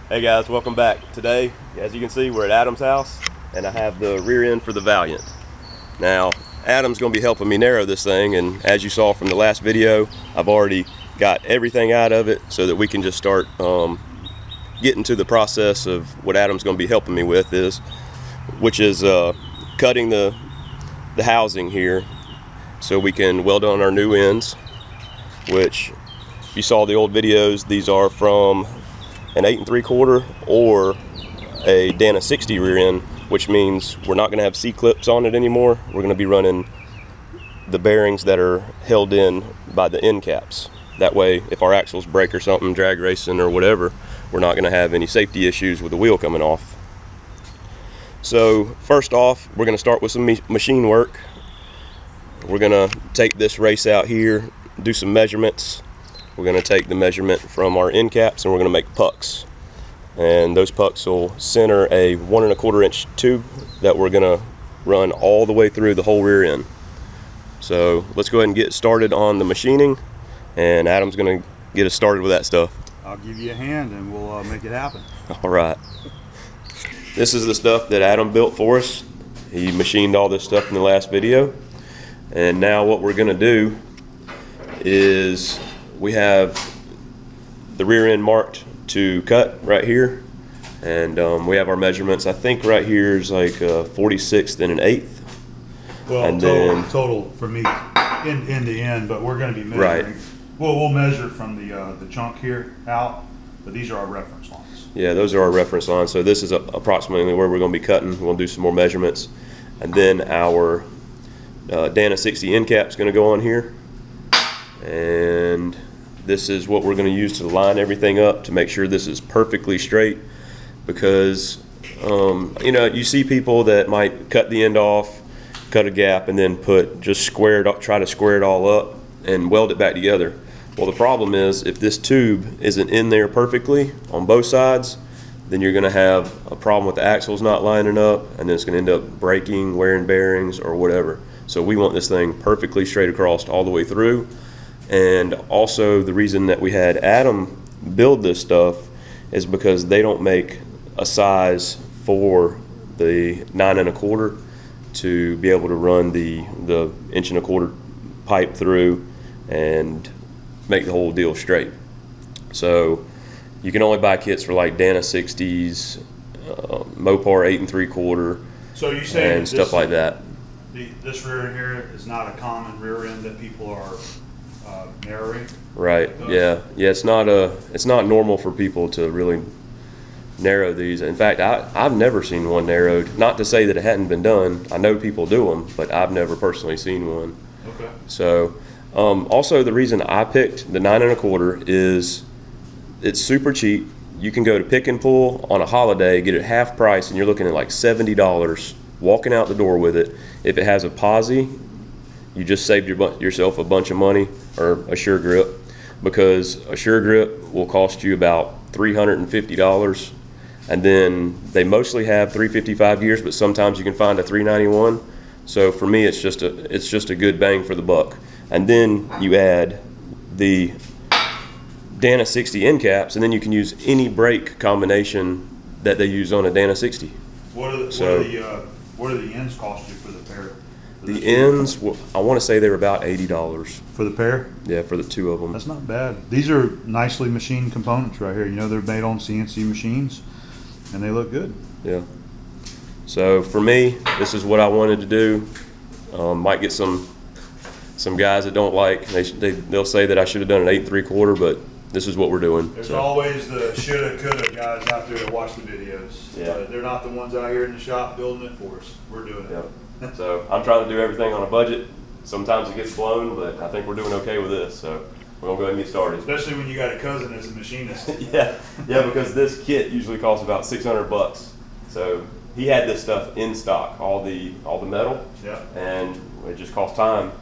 Hey guys, welcome back. Today, as you can see, we're at Adam's house and I have the rear end for the Valiant. Now, Adam's going to be helping me narrow this thing, and as you saw from the last video, I've already got everything out of it so that we can just start getting to the process of what Adam's going to be helping me with, which is cutting the housing here so we can weld on our new ends, which if you saw the old videos, these are from an 8 3/4 or a Dana 60 rear end, which means we're not going to have C-clips on it anymore. We're going to be running the bearings that are held in by the end caps. That way, if our axles break or something, drag racing or whatever, we're not going to have any safety issues with the wheel coming off. So first off, we're going to start with some machine work. We're going to take this race out here, do some measurements. We're going to take the measurement from our end caps and we're going to make pucks. And those pucks will center a 1 1/4 inch tube that we're going to run all the way through the whole rear end. So let's go ahead and get started on the machining, and Adam's going to get us started with that stuff. I'll give you a hand and we'll make it happen. All right. This is the stuff that Adam built for us. He machined all this stuff in the last video. And now what we're going to do is we have the rear end marked to cut right here, and we have our measurements. I think right here is like 46th and an 1/8. Well, and total for me, end to end, but we're going to be measuring. Right. Well, we'll measure from the chunk here out, but these are our reference lines. Yeah, those are our reference lines. So this is approximately where we're going to be cutting. We're going to do some more measurements, and then our Dana 60 end cap is going to go on here, and this is what we're going to use to line everything up to make sure this is perfectly straight, because you know, you see people that might cut the end off, cut a gap, and then try to square it all up and weld it back together. Well, the problem is if this tube isn't in there perfectly on both sides, then you're going to have a problem with the axles not lining up, and then it's going to end up breaking, wearing bearings, or whatever. So we want this thing perfectly straight across all the way through. And also the reason that we had Adam build this stuff is because they don't make a size for the 9 1/4 to be able to run the 1 1/4 pipe through and make the whole deal straight. So you can only buy kits for like Dana 60s, Mopar 8 3/4, So you say and stuff like that. This rear end here is not a common rear end that people are narrowing. Right. Yeah. It's not normal for people to really narrow these. In fact, I've never seen one narrowed. Not to say that it hadn't been done. I know people do them, but I've never personally seen one. Okay. So also the reason I picked the 9 1/4 is it's super cheap. You can go to Pick and Pull on a holiday, get it half price, and you're looking at like $70 walking out the door with it. If it has a posi, you just saved yourself a bunch of money, or a sure grip, because a sure grip will cost you about $350, and then they mostly have 355 gears, but sometimes you can find a 391. So for me, it's just a good bang for the buck. And then you add the Dana 60 end caps, and then you can use any brake combination that they use on a Dana 60. What do the ends cost you for the pair? The ends, I want to say they were about $80. For the pair? Yeah, for the two of them. That's not bad. These are nicely machined components right here. You know, they're made on CNC machines, and they look good. Yeah. So for me, this is what I wanted to do. Might get some guys that don't like. They'll say that I should have done an 8 3/4, but this is what we're doing. There's always the shoulda, coulda guys out there that watch the videos. Yeah. They're not the ones out here in the shop building it for us. We're doing it. Yeah. So I'm trying to do everything on a budget. Sometimes it gets blown, but I think we're doing okay with this. So we're gonna go ahead and get started. Especially when you got a cousin that's a machinist. Yeah, because this kit usually costs about $600. So he had this stuff in stock, all the metal. Yeah. And it just costs time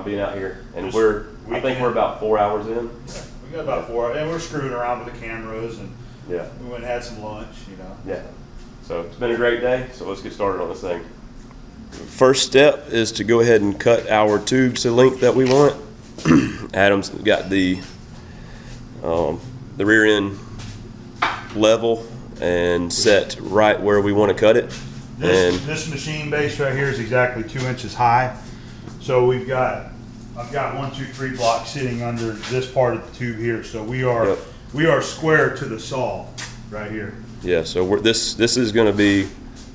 being out here. And I think we're about 4 hours in. Yeah. We got about 4 hours, and we're screwing around with the cameras, and yeah, we went and had some lunch, you know. Yeah. So it's been a great day. So let's get started on this thing. First step is to go ahead and cut our tubes to the length that we want. Adam's got the rear end level and set right where we want to cut it. This machine base right here is exactly 2 inches high. So I've got 1, 2, 3 blocks sitting under this part of the tube here. So we are square to the saw right here. Yeah, so this is going to be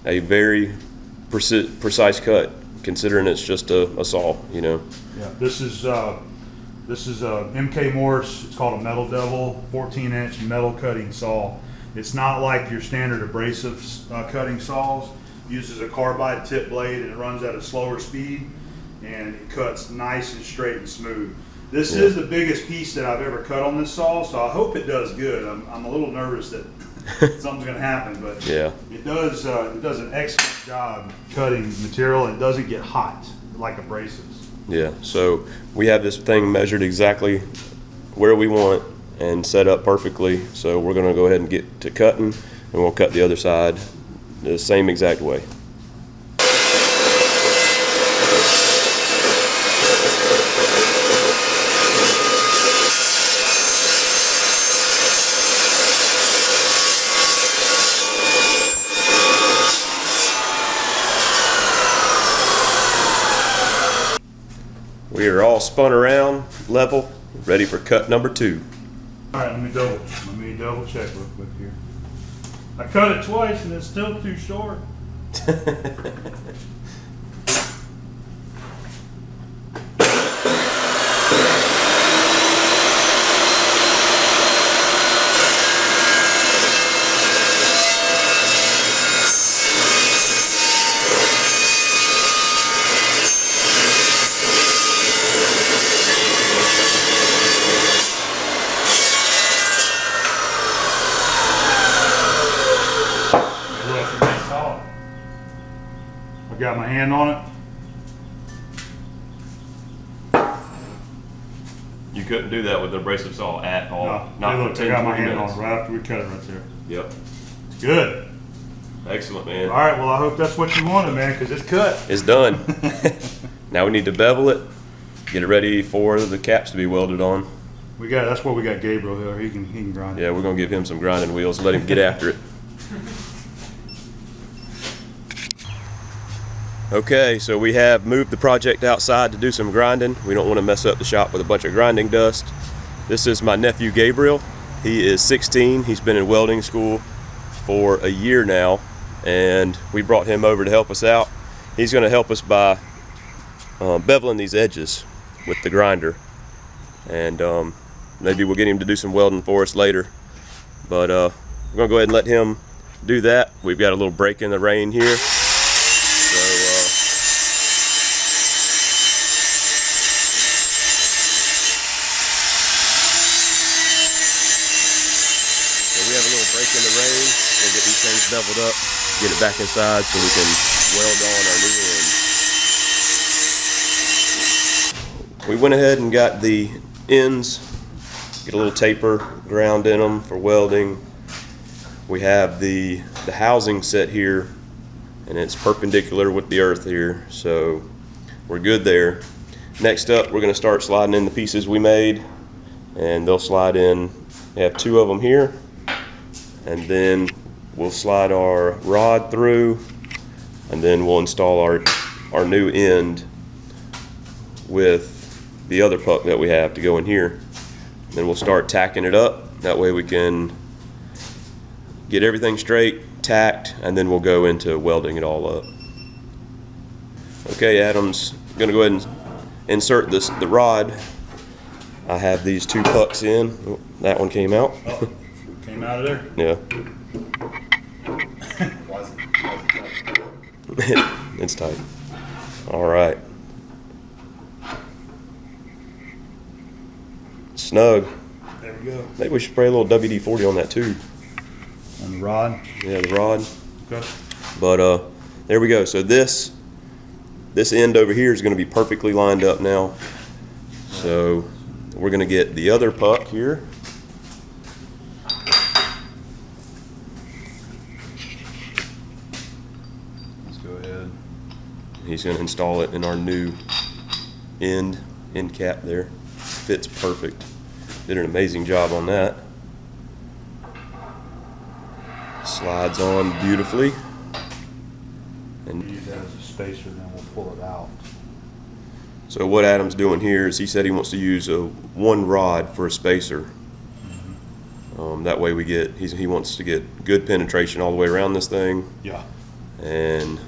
a very precise cut, considering it's just a saw, you know. Yeah, this is MK Morse. It's called a Metal Devil, 14-inch metal cutting saw. It's not like your standard abrasive cutting saws. It uses a carbide tip blade and it runs at a slower speed, and it cuts nice and straight and smooth. This is the biggest piece that I've ever cut on this saw, so I hope it does good. I'm a little nervous that something's going to happen, but it does an excellent job cutting material, and it doesn't get hot like abrasives. Yeah, so we have this thing measured exactly where we want and set up perfectly. So we're going to go ahead and get to cutting, and we'll cut the other side the same exact way. We are all spun around, level, ready for cut number 2. All right, let me double check real quick here. I cut it twice and it's still too short. I got my hand on it. You couldn't do that with an abrasive saw at all. No, Not look, I got my hand on it right after we cut it right there. Yep. It's good. Excellent, man. All right, well, I hope that's what you wanted, man, because it's cut. It's done. Now we need to bevel it, get it ready for the caps to be welded on. That's what we got Gabriel here. He can grind it. Yeah, we're gonna give him some grinding wheels, let him get after it. Okay, so we have moved the project outside to do some grinding. We don't want to mess up the shop with a bunch of grinding dust. This is my nephew Gabriel. He is 16. He's been in welding school for a year now, and we brought him over to help us out. He's going to help us by beveling these edges with the grinder, and maybe we'll get him to do some welding for us later. But we're going to go ahead and let him do that. We've got a little break in the rain here. Beveled up, get it back inside so we can weld on our new ends. We went ahead and got the ends, get a little taper ground in them for welding. We have the housing set here, and it's perpendicular with the earth here, so we're good there. Next up, we're going to start sliding in the pieces we made, and they'll slide in. We have 2 of them here, and then we'll slide our rod through, and then we'll install our new end with the other puck that we have to go in here. And then we'll start tacking it up. That way we can get everything straight, tacked, and then we'll go into welding it all up. Okay, Adam's gonna go ahead and insert the rod. I have these 2 pucks in. Oh, that one came out. Oh, came out of there? Yeah. It's tight. All right. Snug. There we go. Maybe we should spray a little WD-40 on that too. On the rod? Yeah, the rod. Okay. But there we go. So this end over here is going to be perfectly lined up now. So we're going to get the other puck here. He's going to install it in our new end cap there. Fits perfect. Did an amazing job on that. Slides on beautifully. And use that as a spacer, then we'll pull it out. so what Adam's doing here is he said he wants to use one rod for a spacer. That way he wants to get good penetration all the way around this thing. Yeah. And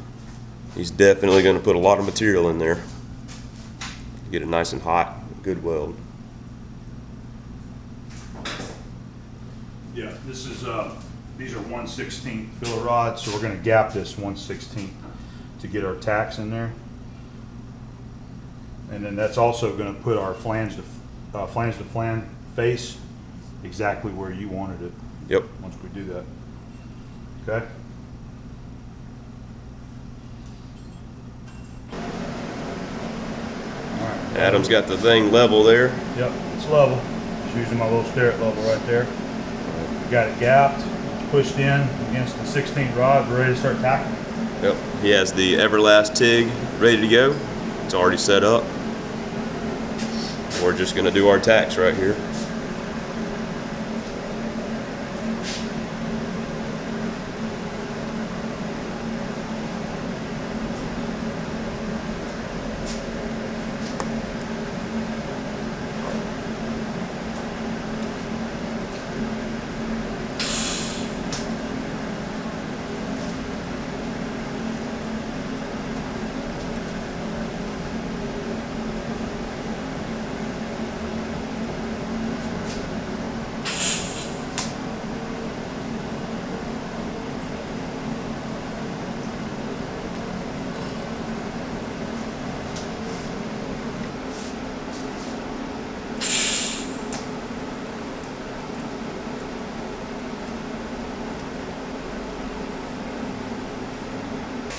he's definitely going to put a lot of material in there to get it nice and hot, good weld. Yeah, this is these are 1/16 filler rods, so we're going to gap this 1/16 to get our tacks in there, and then that's also going to put our flange to flange face exactly where you wanted it. Yep. Once we do that, okay. All right. Adam's got the thing level there. Yep, it's level. Just using my little stirrup level right there. Got it gapped, it's pushed in against the 16th rod, we're ready to start tacking. Yep. He has the Everlast TIG ready to go. It's already set up. We're just going to do our tacks right here.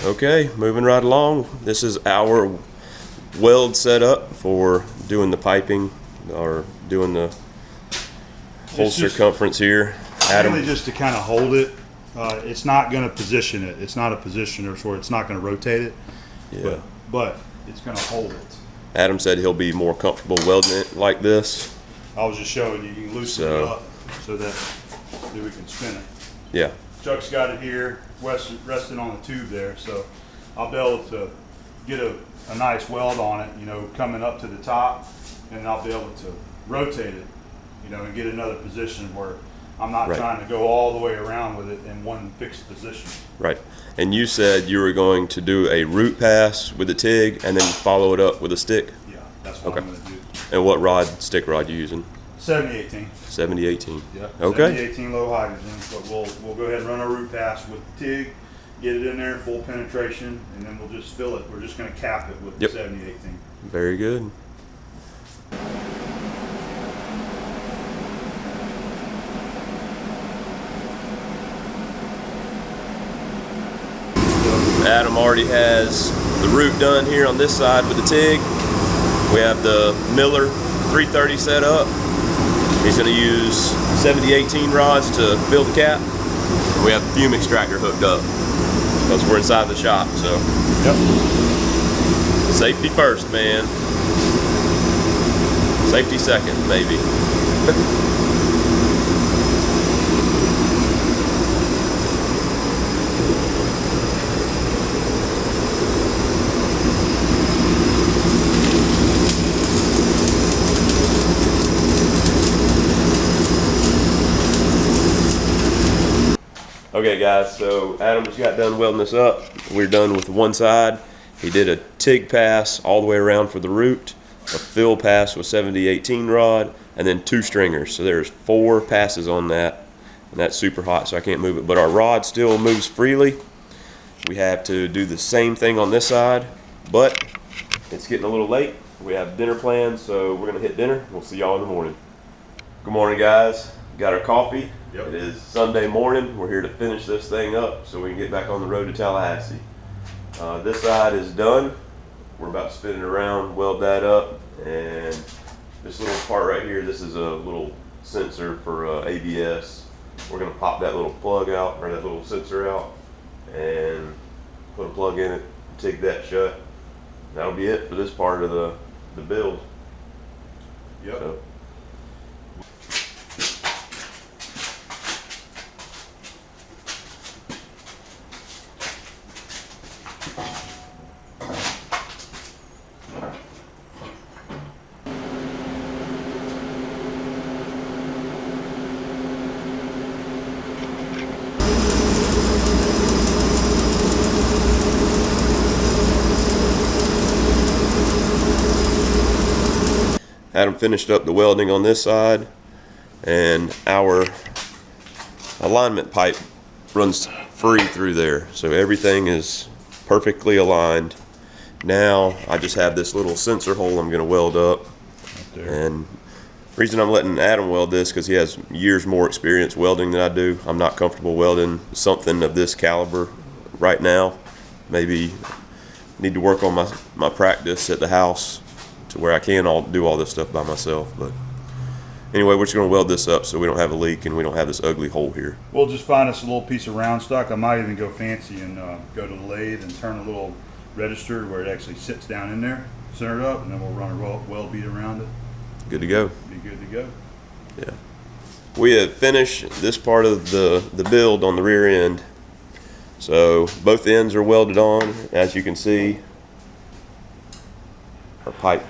Okay, moving right along. This is our weld setup for doing the piping or doing the whole circumference here. Really just to kind of hold it. It's not going to position it. It's not a positioner, so it's not going to rotate it. Yeah. But it's going to hold it. Adam said he'll be more comfortable welding it like this. I was just showing you, you can loosen it up so that we can spin it. Yeah. Chuck's got it here, resting on the tube there, so I'll be able to get a nice weld on it, you know, coming up to the top, and I'll be able to rotate it, you know, and get another position where I'm not trying to go all the way around with it in one fixed position. Right. And you said you were going to do a root pass with the TIG and then follow it up with a stick? Yeah, that's what I'm going to do. And what stick rod you using? 70-18. 70-18. Yeah. Okay. 70-18 low hydrogen, but we'll go ahead and run our root pass with the TIG, get it in there full penetration, and then we'll just fill it. We're just going to cap it with the 70-18. Very good. Adam already has the root done here on this side with the TIG. We have the Miller 330 set up. He's going to use 70-18 rods to fill the cap. We have the fume extractor hooked up because we're inside the shop. So, safety first, man. Safety second, maybe. Okay guys, so Adam just got done welding this up. We're done with one side. He did a TIG pass all the way around for the root, a fill pass with 70-18 rod, and then 2 stringers. So there's 4 passes on that, and that's super hot, so I can't move it. But our rod still moves freely. We have to do the same thing on this side, but it's getting a little late. We have dinner plans, so we're gonna hit dinner. We'll see y'all in the morning. Good morning, guys. Got our coffee. It is Sunday morning. We're here to finish this thing up so we can get back on the road to Tallahassee. This side is done. We're about to spin it around, weld that up, and this little part right here, this is a little sensor for ABS. We're going to pop that little plug out, or that little sensor out, and put a plug in it, take that shut. That'll be it for this part of the build. So, Adam finished up the welding on this side, and our alignment pipe runs free through there, so everything is perfectly aligned. Now I just have this little sensor hole I'm going to weld up, and the reason I'm letting Adam weld this because he has years more experience welding than I do. I'm not comfortable welding something of this caliber right now. Maybe need to work on my practice at the house to where I can do all this stuff by myself. But anyway, we're just going to weld this up so we don't have a leak and we don't have this ugly hole here. We'll just find us a little piece of round stock. I might even go fancy and go to the lathe and turn a little register where it actually sits down in there, center it up, and then we'll run a weld bead around it. Good to go. Be good to go. Yeah. We have finished this part of the build on the rear end. So both ends are welded on. As you can see, our pipe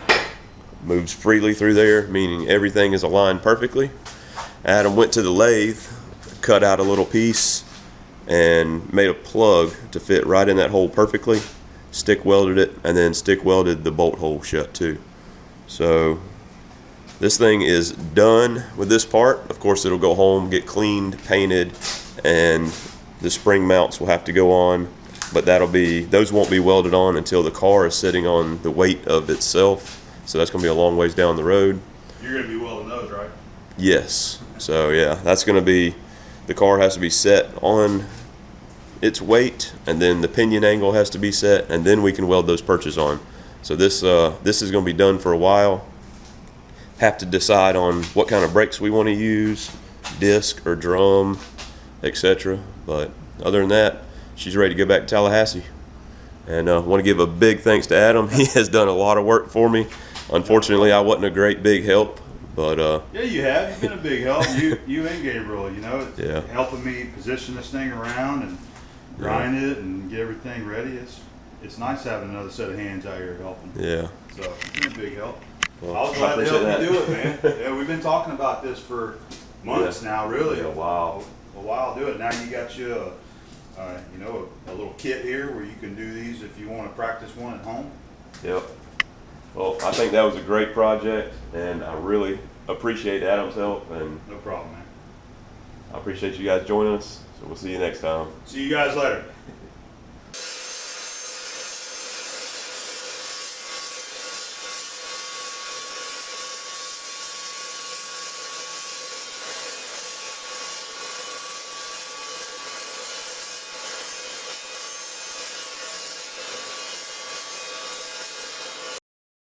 moves freely through there, meaning everything is aligned perfectly. Adam went to the lathe, cut out a little piece, and made a plug to fit right in that hole perfectly. Stick welded it, and then stick welded the bolt hole shut too. So this thing is done with this part. Of course, it'll go home, get cleaned, painted, and the spring mounts will have to go on, but those won't be welded on until the car is sitting on the weight of itself. So that's going to be a long ways down the road. You're going to be welding those, right? Yes. So yeah, that's going to be, the car has to be set on its weight, and then the pinion angle has to be set, and then we can weld those perches on. So this is going to be done for a while. Have to decide on what kind of brakes we want to use, disc or drum, etc. But other than that, she's ready to go back to Tallahassee. And I want to give a big thanks to Adam. He has done a lot of work for me. Unfortunately, I wasn't a great big help, but yeah, you have. You've been a big help. You and Gabriel, you know, yeah, helping me position this thing around and grind it and get everything ready. It's nice having another set of hands out here helping. Yeah. So it's been a big help. Well, I was glad to help that. you do it, man. Yeah, we've been talking about this for months now, really. Yeah, wow. A while to do it. Now you got you a little kit here where you can do these if you want to practice one at home. Yep. Well, I think that was a great project, and I really appreciate Adam's help. And no problem, man. I appreciate you guys joining us. So we'll see you next time. See you guys later.